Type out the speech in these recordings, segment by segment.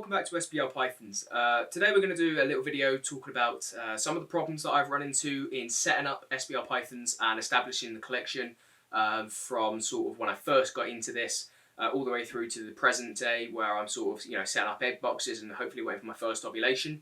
welcome back to SPR Pythons. Today we're going to do a little video talking about some of the problems that I've run into in setting up SPR Pythons and establishing the collection from sort of when I first got into this all the way through to the present day where I'm sort of setting up egg boxes and hopefully waiting for my first ovulation.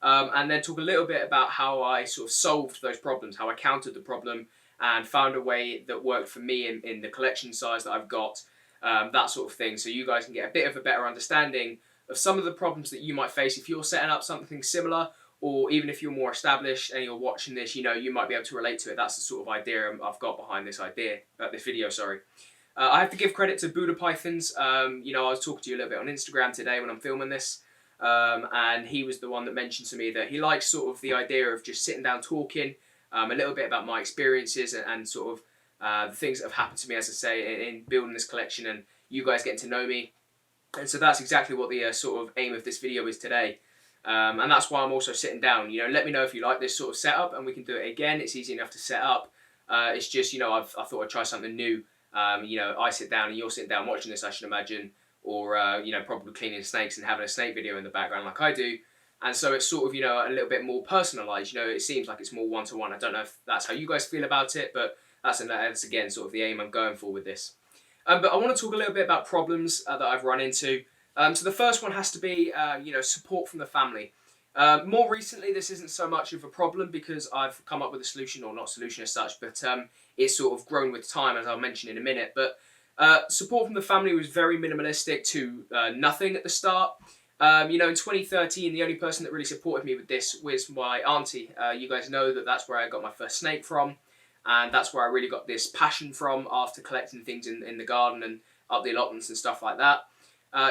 And then talk a little bit about how I sort of solved those problems, how I countered the problem and found a way that worked for me in the collection size that I've got. That sort of thing, so you guys can get a bit of a better understanding of some of the problems that you might face if you're setting up something similar, or even if you're more established and you're watching this, you might be able to relate to it. That's the sort of idea I've got behind this video. Sorry. I have to give credit to Buddha Pythons. I was talking to you a little bit on Instagram today when I'm filming this, and he was the one that mentioned to me that he likes sort of the idea of just sitting down talking a little bit about my experiences and sort of the things that have happened to me, as I say, in building this collection and you guys getting to know me. And so that's exactly what the sort of aim of this video is today. And that's why I'm also sitting down. Let me know if you like this sort of setup and we can do it again. It's easy enough to set up. It's just, I thought I'd try something new. I sit down and you're sitting down watching this, I should imagine, or, probably cleaning snakes and having a snake video in the background like I do. And so it's sort of, a little bit more personalised. It seems like it's more one-to-one. I don't know if that's how you guys feel about it, but that's again sort of the aim I'm going for with this. But I want to talk a little bit about problems that I've run into. So the first one has to be, support from the family. More recently, this isn't so much of a problem because I've come up with a solution, or not solution as such, but it's sort of grown with time, as I'll mention in a minute. But support from the family was very minimalistic to nothing at the start. In 2013, the only person that really supported me with this was my auntie. You guys know that that's where I got my first snake from. And that's where I really got this passion from after collecting things in the garden and up the allotments and stuff like that.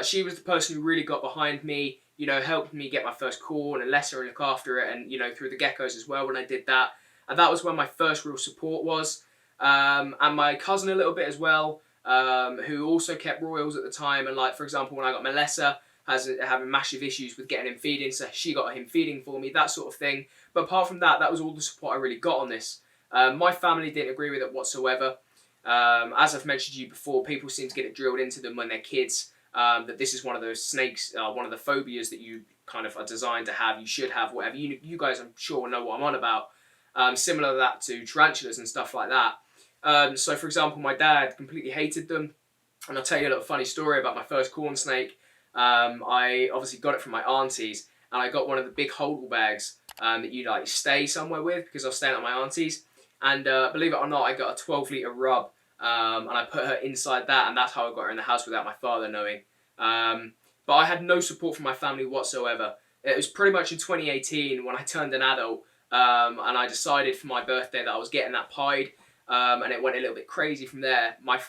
She was the person who really got behind me, helped me get my first corn and let her look after it and, through the geckos as well when I did that. And that was when my first real support was. And my cousin a little bit as well, who also kept royals at the time. And like, for example, when I got Melissa, having massive issues with getting him feeding, so she got him feeding for me, that sort of thing. But apart from that, that was all the support I really got on this. My family didn't agree with it whatsoever. As I've mentioned to you before, people seem to get it drilled into them when they're kids, that this is one of those snakes, one of the phobias that you kind of are designed to have, you should have, whatever. You guys, I'm sure, know what I'm on about. Similar to that to tarantulas and stuff like that. So, for example, my dad completely hated them. And I'll tell you a little funny story about my first corn snake. I obviously got it from my aunties, and I got one of the big hodl bags that you stay somewhere with, because I was staying at my auntie's. And believe it or not, I got a 12-litre rub, and I put her inside that, and that's how I got her in the house without my father knowing. But I had no support from my family whatsoever. It was pretty much in 2018 when I turned an adult, and I decided for my birthday that I was getting that pied, and it went a little bit crazy from there. My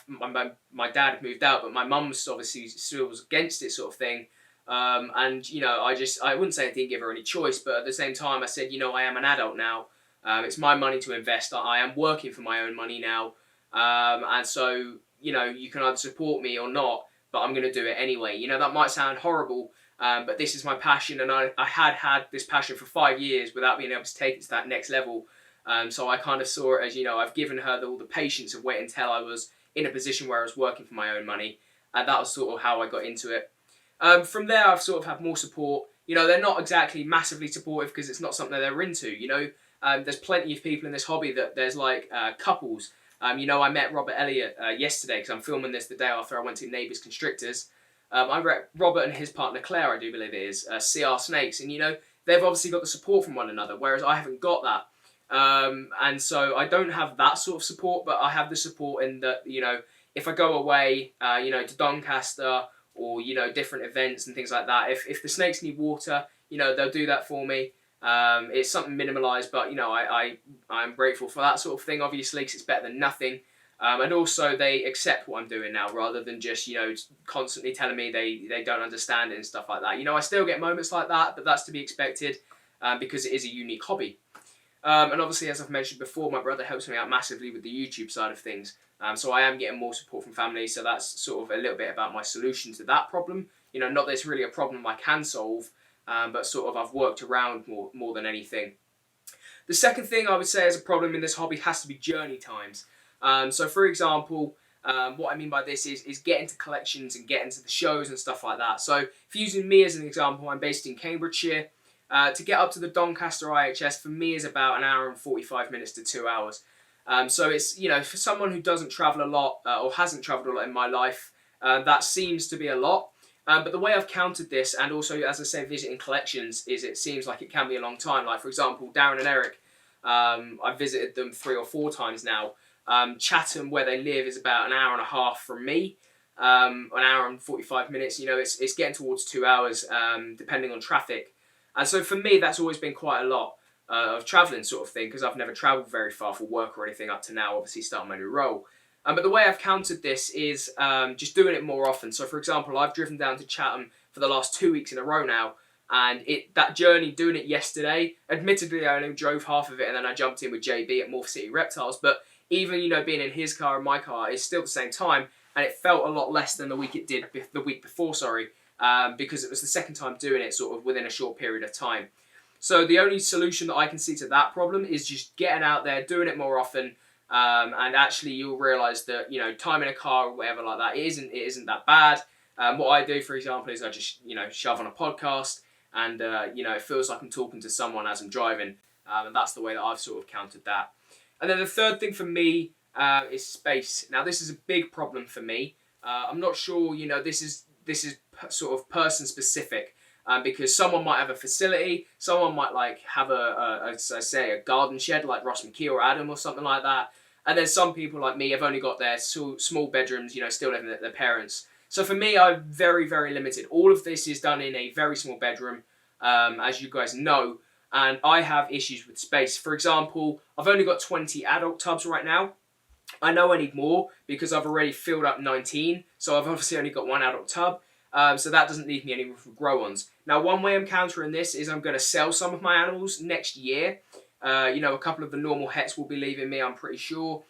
dad had moved out, but my mum obviously still was against it sort of thing. And, I wouldn't say I didn't give her any choice, but at the same time I said, I am an adult now. It's my money to invest. I am working for my own money now. And so, you can either support me or not, but I'm going to do it anyway. That might sound horrible, but this is my passion, and I had this passion for 5 years without being able to take it to that next level. So I kind of saw it as, I've given her all the patience of waiting until I was in a position where I was working for my own money. And that was sort of how I got into it. From there, I've sort of had more support. They're not exactly massively supportive because it's not something they're into, There's plenty of people in this hobby that there's couples. I met Robert Elliott yesterday because I'm filming this the day after I went to Neighbours Constrictors. I met Robert and his partner Claire, I do believe it is, CR Snakes. And, they've obviously got the support from one another, whereas I haven't got that. And so I don't have that sort of support, but I have the support in that, if I go away, to Doncaster or, different events and things like that, if the snakes need water, they'll do that for me. It's something minimalised, but I'm grateful for that sort of thing, obviously, because it's better than nothing. And also they accept what I'm doing now, rather than just constantly telling me they don't understand it and stuff like that. I still get moments like that, but that's to be expected, because it is a unique hobby. And obviously, as I've mentioned before, my brother helps me out massively with the YouTube side of things. So I am getting more support from family, so that's sort of a little bit about my solution to that problem. Not that it's really a problem I can solve, but sort of I've worked around more than anything. The second thing I would say as a problem in this hobby has to be journey times. So for example, What I mean by this is get into collections and get into the shows and stuff like that. So if using me as an example, I'm based in Cambridgeshire. To get up to the Doncaster IHS for me is about an hour and 45 minutes to 2 hours. So it's, you know, for someone who doesn't travel a lot or hasn't travelled a lot in my life, that seems to be a lot. But the way I've countered this, and also, as I say, visiting collections, is it seems like it can be a long time. Like, for example, Darren and Eric, I've visited them 3 or 4 times now. Chatham, where they live, is about an hour and a half from me. An hour and 45 minutes. You know, it's getting towards 2 hours, depending on traffic. And so for me, that's always been quite a lot of travelling sort of thing, because I've never travelled very far for work or anything up to now, obviously starting my new role. But the way I've countered this is just doing it more often. So for example, I've driven down to Chatham for the last 2 weeks in a row now, and that journey, doing it yesterday, admittedly I only drove half of it and then I jumped in with JB at Morph City Reptiles, but even, you know, being in his car and my car is still the same time, and it felt a lot less than the week before, because it was the second time doing it sort of within a short period of time. So the only solution that I can see to that problem is just getting out there, doing it more often, and actually you'll realise that, you know, time in a car or whatever like that, it isn't that bad. What I do, for example, is I just, you know, shove on a podcast, and you know, it feels like I'm talking to someone as I'm driving, and that's the way that I've sort of countered that. And then the third thing for me is space. Now this is a big problem for me. I'm not sure, you know, this is sort of person specific, because someone might have a facility, someone might like have as I say, a garden shed like Ross McKee or Adam or something like that, and then some people like me have only got their small bedrooms, you know, still living at their parents'. So for me, I'm very, very limited. All of this is done in a very small bedroom, as you guys know, and I have issues with space. For example, I've only got 20 adult tubs right now. I know I need more because I've already filled up 19, so I've obviously only got 1 adult tub, so that doesn't leave me any room for grow-ons. Now, one way I'm countering this is I'm going to sell some of my animals next year. You know, a couple of the normal hets will be leaving me, I'm pretty sure.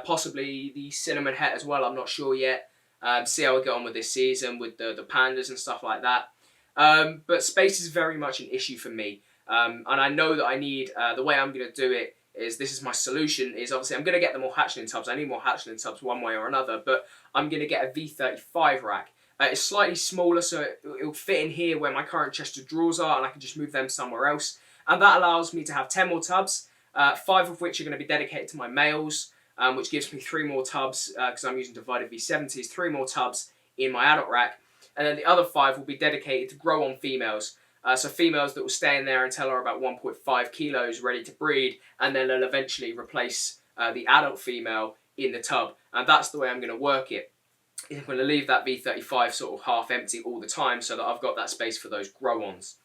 Possibly the cinnamon het as well, I'm not sure yet. See how I get on with this season with the pandas and stuff like that. But space is very much an issue for me. And I know that I need, the way I'm going to do it is, this is my solution, is obviously I'm going to get them more hatchling tubs. I need more hatchling tubs one way or another, but I'm going to get a V35 rack. It's slightly smaller, so it'll fit in here where my current chest of drawers are, and I can just move them somewhere else. And that allows me to have 10 more tubs, 5 of which are going to be dedicated to my males, which gives me 3 more tubs, because I'm using divided V70s, 3 more tubs in my adult rack. And then the other 5 will be dedicated to grow-on females. So females that will stay in there until are about 1.5 kilos, ready to breed, and then they'll eventually replace the adult female in the tub. And that's the way I'm going to work it. I'm going to leave that V35 sort of half empty all the time, so that I've got that space for those grow-ons.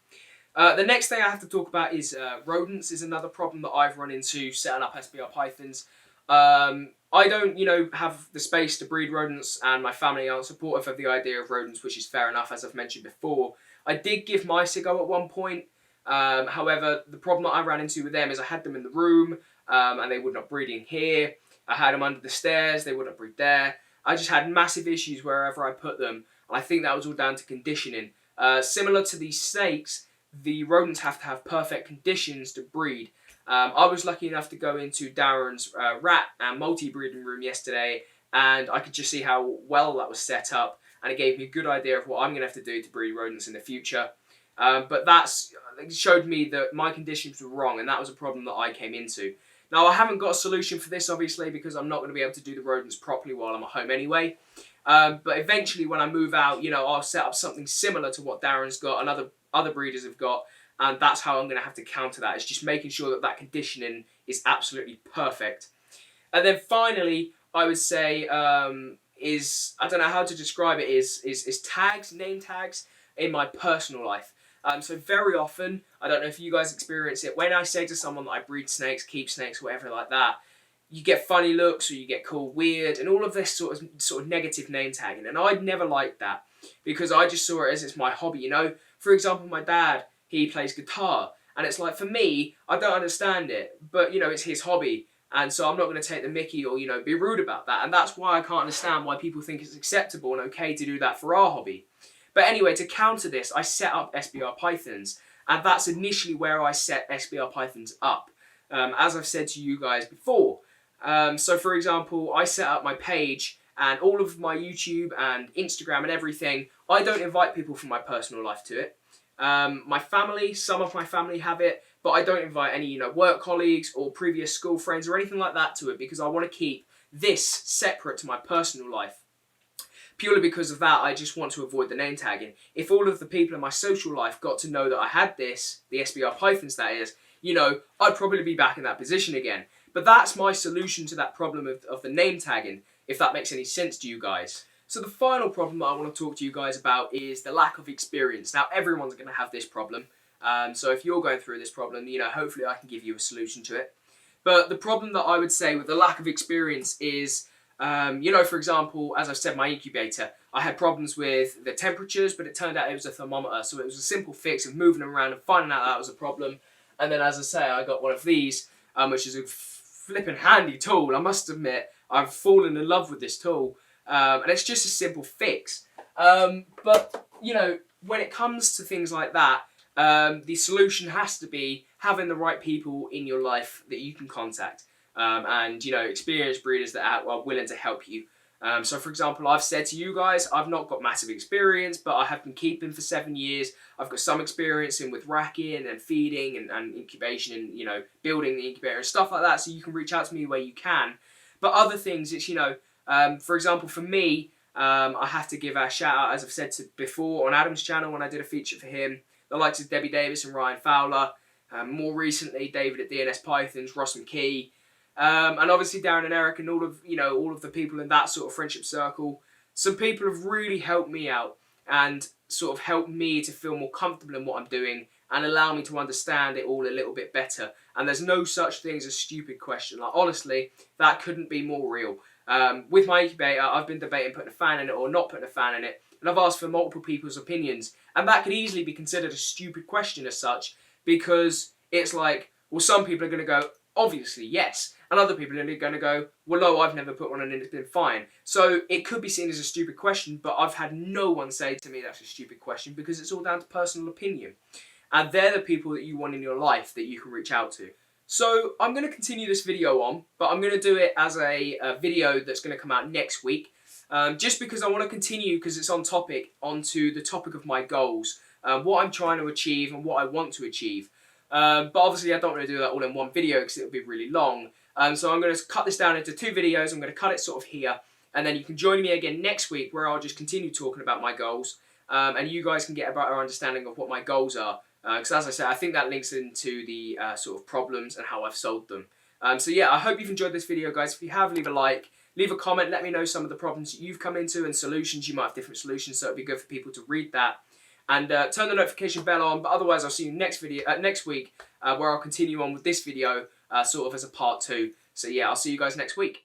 The next thing I have to talk about is rodents is another problem that I've run into setting up SPR pythons. I don't, you know, have the space to breed rodents, and my family aren't supportive of the idea of rodents, which is fair enough, as I've mentioned before. I did give mice a go at one point. However, the problem that I ran into with them is I had them in the room, and they would not breed in here. I had them under the stairs, they wouldn't breed there. I just had massive issues wherever I put them, and I think that was all down to conditioning. Similar to these snakes, the rodents have to have perfect conditions to breed. I was lucky enough to go into Darren's rat and multi-breeding room yesterday, and I could just see how well that was set up, and it gave me a good idea of what I'm going to have to do to breed rodents in the future. But it showed me that my conditions were wrong, and that was a problem that I came into. Now, I haven't got a solution for this, obviously, because I'm not going to be able to do the rodents properly while I'm at home anyway. But eventually, when I move out, you know, I'll set up something similar to what Darren's got and other breeders have got, and that's how I'm going to have to counter that. It's just making sure that that conditioning is absolutely perfect. And then finally, I would say, I don't know how to describe it, is tags, name tags, in my personal life. So very often, I don't know if you guys experience it, when I say to someone that I breed snakes, keep snakes, whatever like that, you get funny looks or you get called weird and all of this sort of negative name tagging. And I'd never liked that because I just saw it as it's my hobby, you know. For example, my dad, he plays guitar, and it's like, for me, I don't understand it, but, you know, it's his hobby. And so I'm not going to take the mickey or, you know, be rude about that. And that's why I can't understand why people think it's acceptable and okay to do that for our hobby. But anyway, to counter this, I set up SPR pythons. And that's initially where I set SPR pythons up, as I've said to you guys before. So for example, I set up my page and all of my YouTube and Instagram and everything, I don't invite people from my personal life to it. My family, some of my family have it, but I don't invite any, work colleagues or previous school friends or anything like that to it, because I want to keep this separate to my personal life. Purely because of that, I just want to avoid the name tagging. If all of the people in my social life got to know that I had this, the SPR Pythons that is, I'd probably be back in that position again. But that's my solution to that problem of the name tagging, if that makes any sense to you guys. So the final problem that I want to talk to you guys about is the lack of experience. Now, everyone's going to have this problem. So if you're going through this problem, hopefully I can give you a solution to it. But the problem that I would say with the lack of experience is, for example, as I've said, my incubator, I had problems with the temperatures, but it turned out it was a thermometer. So it was a simple fix of moving around and finding out that was a problem. And then, as I say, I got one of these, which is a flipping handy tool. I must admit, I've fallen in love with this tool. And it's just a simple fix. But, when it comes to things like that, the solution has to be having the right people in your life that you can contact. And experienced breeders that are willing to help you. So for example, I've said to you guys, I've not got massive experience, but I have been keeping for 7 years. I've got some experience with racking and feeding and incubation and, building the incubator and stuff like that. So you can reach out to me where you can. But other things, it's, for example, for me, I have to give a shout out, as I've said before, on Adam's channel when I did a feature for him, the likes of Debbie Davis and Ryan Fowler. More recently, David at DNS Pythons, Ross McKee. And obviously Darren and Eric and all of the people in that sort of friendship circle. Some people have really helped me out and sort of helped me to feel more comfortable in what I'm doing and allow me to understand it all a little bit better. And there's no such thing as a stupid question. Like, honestly, that couldn't be more real. With my incubator, I've been debating putting a fan in it or not putting a fan in it. And I've asked for multiple people's opinions. And that could easily be considered a stupid question as such, because it's like, well, some people are going to go, obviously, yes. And other people are going to go, well, no, I've never put one in and it's been fine. So it could be seen as a stupid question, but I've had no one say to me that's a stupid question, because it's all down to personal opinion. And they're the people that you want in your life that you can reach out to. So I'm going to continue this video on, but I'm going to do it as a video that's going to come out next week. Just because I want to continue, because it's on topic, onto the topic of my goals. What I'm trying to achieve and what I want to achieve. But obviously I don't want to do that all in one video because it would be really long. So I'm going to cut this down into 2 videos. I'm going to cut it sort of here. And then you can join me again next week, where I'll just continue talking about my goals. And you guys can get a better understanding of what my goals are. Because as I said, I think that links into the sort of problems and how I've solved them. So yeah, I hope you've enjoyed this video, guys. If you have, leave a like. Leave a comment. Let me know some of the problems that you've come into and solutions. You might have different solutions, so it'd be good for people to read that. And turn the notification bell on. But otherwise, I'll see you next week, where I'll continue on with this video, sort of as a part 2. So yeah, I'll see you guys next week.